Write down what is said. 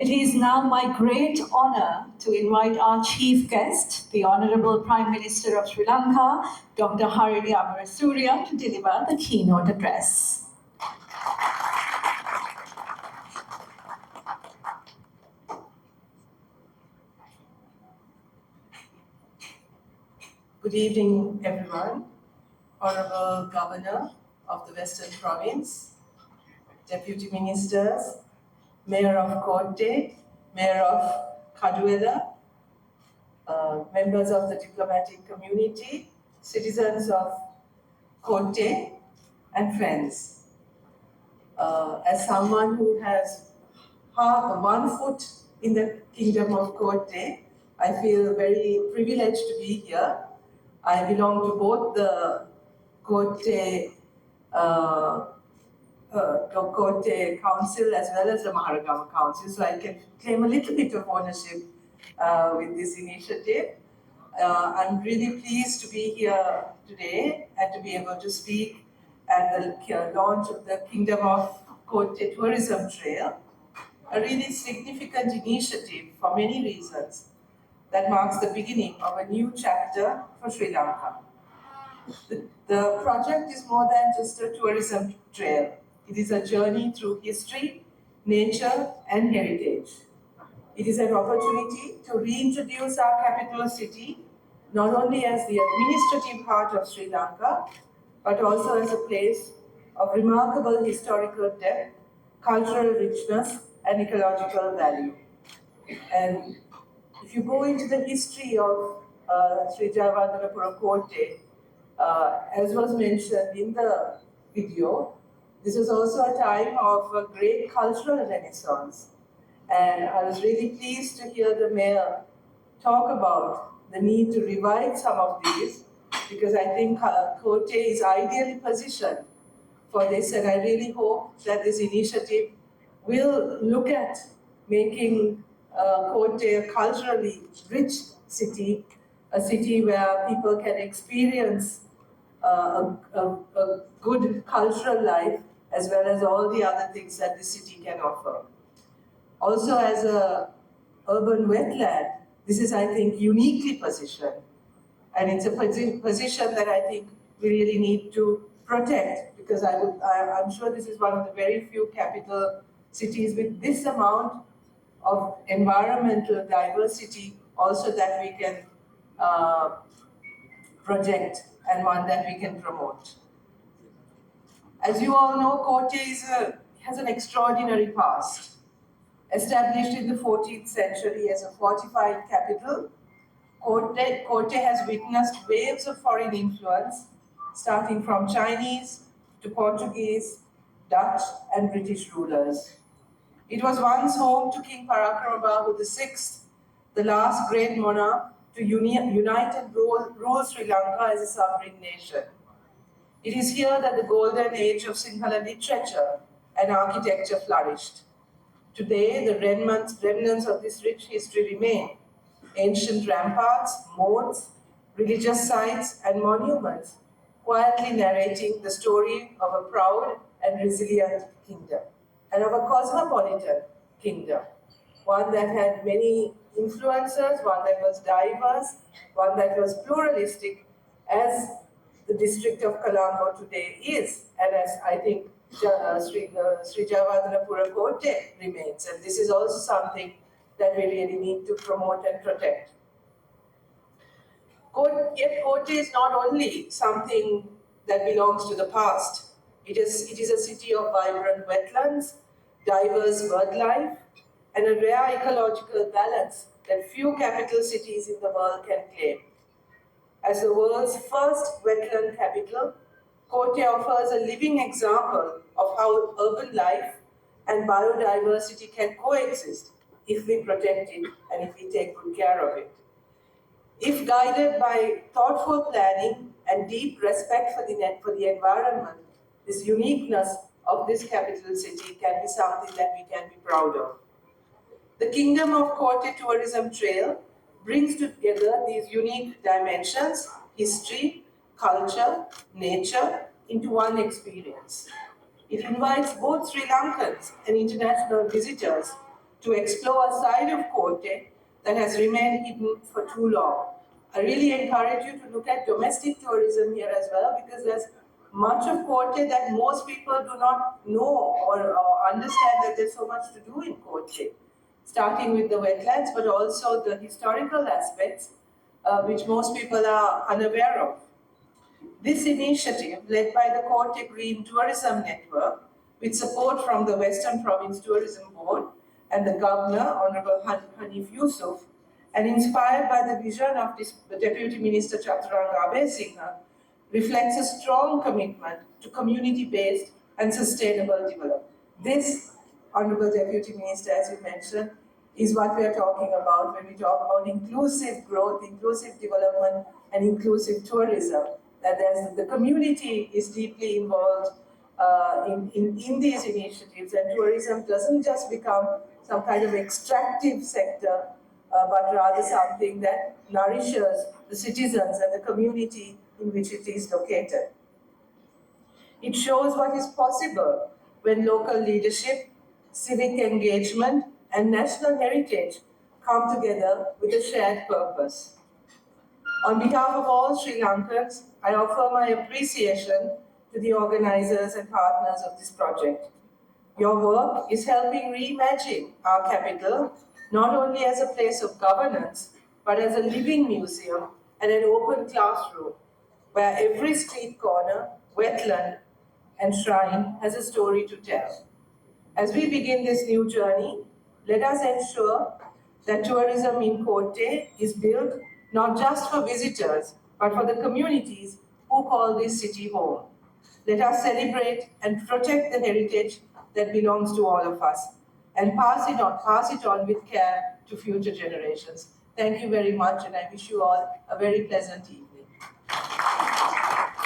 It is now my great honor to invite our chief guest, the Honorable Prime Minister of Sri Lanka, Dr. Harini Amrasurya, to deliver the keynote address. Good evening, everyone. Honorable Governor of the Western Province, Deputy Ministers, Mayor of Kotte, Mayor of Kaduela, members of the diplomatic community, citizens of Kotte, and friends. As someone who has one foot in the Kingdom of Kotte, I feel very privileged to be here. I belong to both the Kotte Kotte Council as well as the Maharagama Council, so I can claim a little bit of ownership with this initiative. I'm really pleased to be here today and to be able to speak at the launch of the Kingdom of Kotte Tourism Trail, a really significant initiative for many reasons that marks the beginning of a new chapter for Sri Lanka. The project is more than just a tourism trail. It is a journey through history, nature, and heritage. It is an opportunity to reintroduce our capital city not only as the administrative heart of Sri Lanka, but also as a place of remarkable historical depth, cultural richness, and ecological value. And if you go into the history of Sri Jayawardhanapura Kotte, as was mentioned in the video, this was also a time of a great cultural renaissance. And I was really pleased to hear the mayor talk about the need to revive some of these, because I think Kotte is ideally positioned for this, and I really hope that this initiative will look at making Kotte a culturally rich city, a city where people can experience a good cultural life as well as all the other things that the city can offer. Also, as a urban wetland, this is, I think, uniquely positioned. And it's a position that I think we really need to protect, because I'm sure this is one of the very few capital cities with this amount of environmental diversity also that we can project and one that we can promote. As you all know, Kotte has an extraordinary past. Established in the 14th century as a fortified capital, Kotte has witnessed waves of foreign influence, starting from Chinese to Portuguese, Dutch, and British rulers. It was once home to King Parakramabhahu VI, the last great monarch to unite and rule Sri Lanka as a sovereign nation. It is here that the golden age of Sinhala literature and architecture flourished. Today, the remnants of this rich history remain. Ancient ramparts, moats, religious sites, and monuments, quietly narrating the story of a proud and resilient kingdom, and of a cosmopolitan kingdom, one that had many influences, one that was diverse, one that was pluralistic, as the district of Colombo today is, and as I think Sri Jayawardhanapura Kotte remains. And this is also something that we really need to promote and protect. Yet Kotte is not only something that belongs to the past. It is a city of vibrant wetlands, diverse bird life, and a rare ecological balance that few capital cities in the world can claim. As the world's first wetland capital, Kotte offers a living example of how urban life and biodiversity can coexist if we protect it and if we take good care of it. If guided by thoughtful planning and deep respect for the environment, this uniqueness of this capital city can be something that we can be proud of. The Kingdom of Kotte Tourism Trail brings together these unique dimensions, history, culture, nature, into one experience. It invites both Sri Lankans and international visitors to explore a side of Kotte that has remained hidden for too long. I really encourage you to look at domestic tourism here as well, because there's much of Kotte that most people do not know or understand that there's so much to do in Kotte, starting with the wetlands, but also the historical aspects, which most people are unaware of. This initiative, led by the Kotte Green Tourism Network, with support from the Western Province Tourism Board and the Governor, Honorable Hanif Yusuf, and inspired by the vision of the Deputy Minister Chaturanga Abesingha, reflects a strong commitment to community-based and sustainable development. This, Honorable Deputy Minister, as you mentioned, is what we are talking about when we talk about inclusive growth, inclusive development, and inclusive tourism. That the community is deeply involved in these initiatives, and tourism doesn't just become some kind of extractive sector, but rather something that nourishes the citizens and the community in which it is located. It shows what is possible when local leadership, civic engagement, and national heritage come together with a shared purpose. On behalf of all Sri Lankans, I offer my appreciation to the organizers and partners of this project. Your work is helping reimagine our capital, not only as a place of governance, but as a living museum and an open classroom, where every street corner, wetland, and shrine has a story to tell. As we begin this new journey, let us ensure that tourism in Kotte is built not just for visitors, but for the communities who call this city home. Let us celebrate and protect the heritage that belongs to all of us and pass it on with care to future generations. Thank you very much, and I wish you all a very pleasant evening.